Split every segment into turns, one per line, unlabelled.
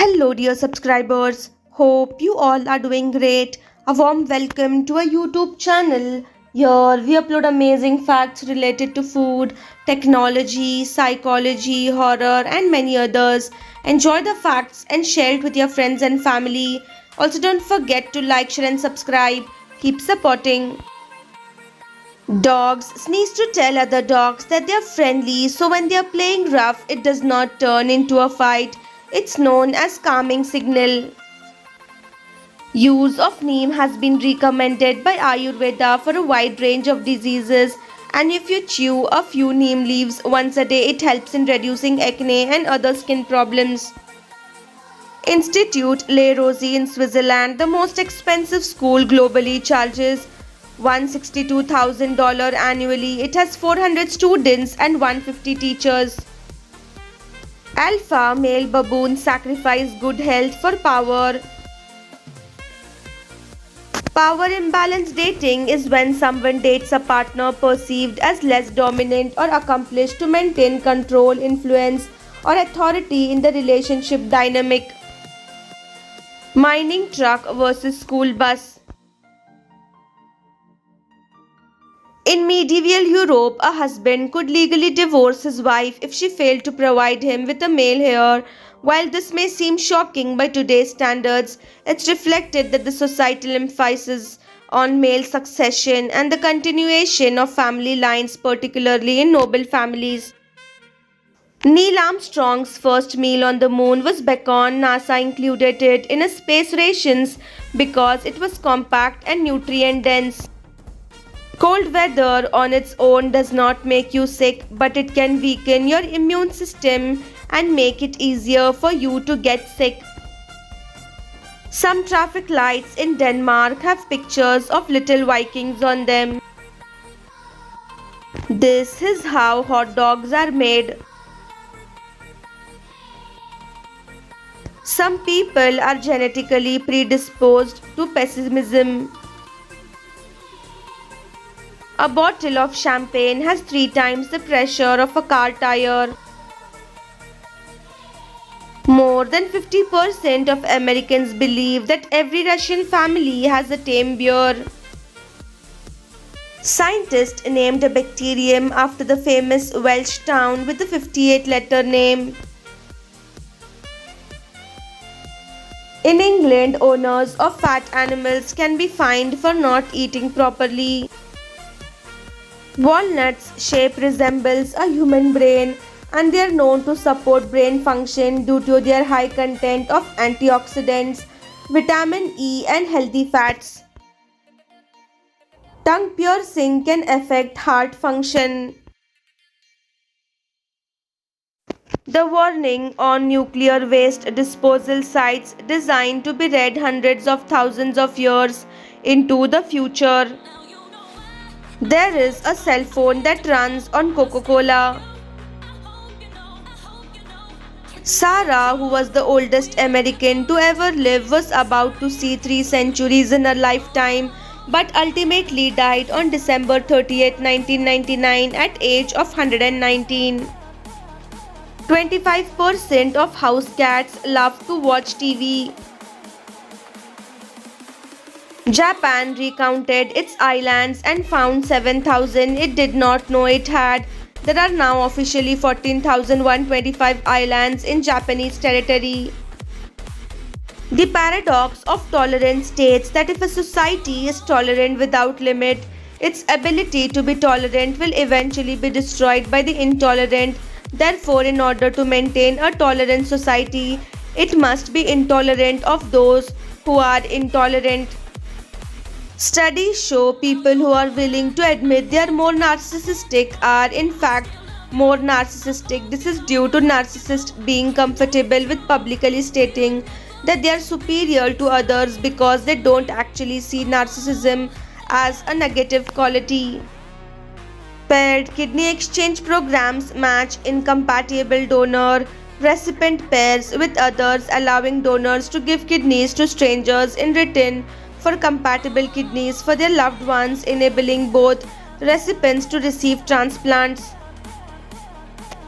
Hello, dear subscribers. Hope you all are doing great. A warm welcome to our YouTube channel. Here we upload amazing facts related to food, technology, psychology, horror, and many others. Enjoy the facts and share it with your friends and family. Also, don't forget to like, share, and subscribe. Keep supporting. Dogs sneeze to tell other dogs that they are friendly, so when they are playing rough, it does not turn into a fight. It's known as calming signal. Use of neem has been recommended by Ayurveda for a wide range of diseases, and if you chew a few neem leaves once a day, it helps in reducing acne and other skin problems. Institut Le Rosey in Switzerland, the most expensive school globally, charges $162,000 annually. It has 400 students and 150 teachers. Alpha male baboons sacrifice good health for power. Power imbalance dating is when someone dates a partner perceived as less dominant or accomplished to maintain control, influence, or authority in the relationship dynamic. Mining truck versus school bus. In medieval Europe, a husband could legally divorce his wife if she failed to provide him with a male heir. While this may seem shocking by today's standards, it's reflected that the societal emphasis on male succession and the continuation of family lines, particularly in noble families. Neil Armstrong's first meal on the moon was bacon. NASA included it in its space rations because it was compact and nutrient dense. Cold weather on its own does not make you sick, but it can weaken your immune system and make it easier for you to get sick. Some traffic lights in Denmark have pictures of little Vikings on them. This is how hot dogs are made. Some people are genetically predisposed to pessimism. A bottle of champagne has 3 times the pressure of a car tire. More than 50% of Americans believe that every Russian family has a tame bear. Scientists named a bacterium after the famous Welsh town with a 58-letter name. In England, owners of fat animals can be fined for not eating properly. Walnuts' shape resembles a human brain, and they are known to support brain function due to their high content of antioxidants, vitamin E, and healthy fats. Tongue piercing can affect heart function. The warning on nuclear waste disposal sites designed to be read hundreds of thousands of years into the future. There is a cell phone that runs on Coca-Cola. Sarah, who was the oldest American to ever live, was about to see 3 centuries in her lifetime, but ultimately died on December 30th, 1999 at age of 119. 25% of house cats love to watch TV. Japan recounted its islands and found 7,000 it did not know it had. There are now officially 14,125 islands in Japanese territory. The paradox of tolerance states that if a society is tolerant without limit, its ability to be tolerant will eventually be destroyed by the intolerant. Therefore, in order to maintain a tolerant society, it must be intolerant of those who are intolerant. Studies show people who are willing to admit they are more narcissistic are in fact more narcissistic. This is due to narcissists being comfortable with publicly stating that they are superior to others because they don't actually see narcissism as a negative quality. Paired kidney exchange programs match incompatible donor recipient pairs with others, allowing donors to give kidneys to strangers in return for compatible kidneys for their loved ones, enabling both recipients to receive transplants.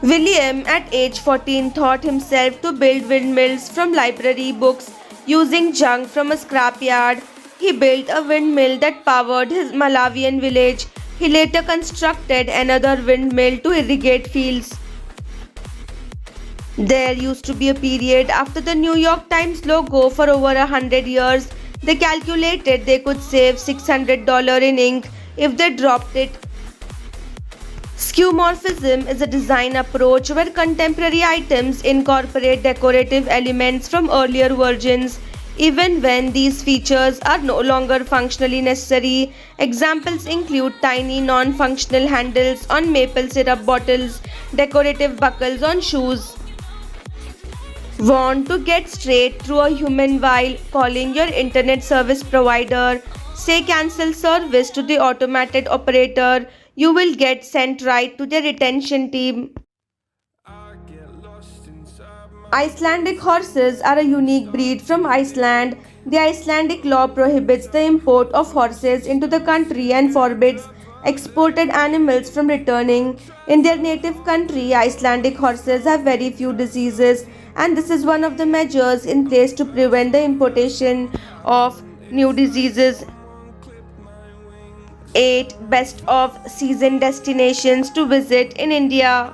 William, at age 14, taught himself to build windmills from library books using junk from a scrapyard. He built a windmill that powered his Malawian village. He later constructed another windmill to irrigate fields. There used to be a period after the New York Times logo for over 100 years. They calculated they could save $600 in ink if they dropped it. Skeuomorphism is a design approach where contemporary items incorporate decorative elements from earlier versions, even when these features are no longer functionally necessary. Examples include tiny non functional handles on maple syrup bottles, decorative buckles on shoes. Want to get straight through a human while calling your internet service provider? Say cancel service to the automated operator. You will get sent right to the retention team. Icelandic horses are a unique breed from Iceland. The Icelandic law prohibits the import of horses into the country and forbids exported animals from returning. In their native country, Icelandic horses have very few diseases, and this is one of the measures in place to prevent the importation of new diseases. 8 best of season destinations to visit in India.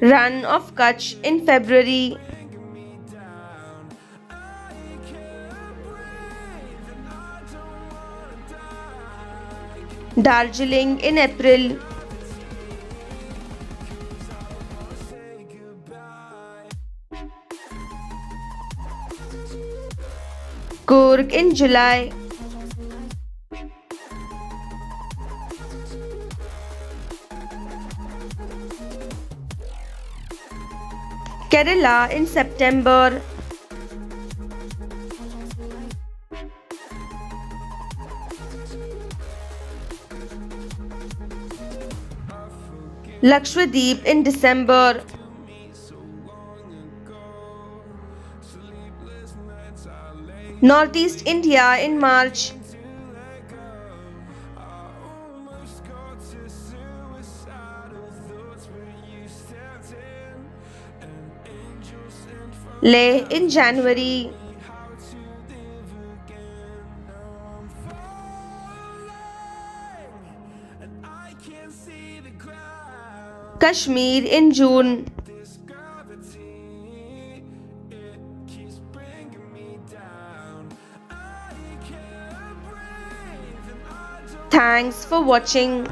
Run of Kutch in February. Darjeeling in April. Coorg in July. Kerala in September. Lakshadweep in December. Northeast India in March. Leh in January. Kashmir in June. Thanks for watching.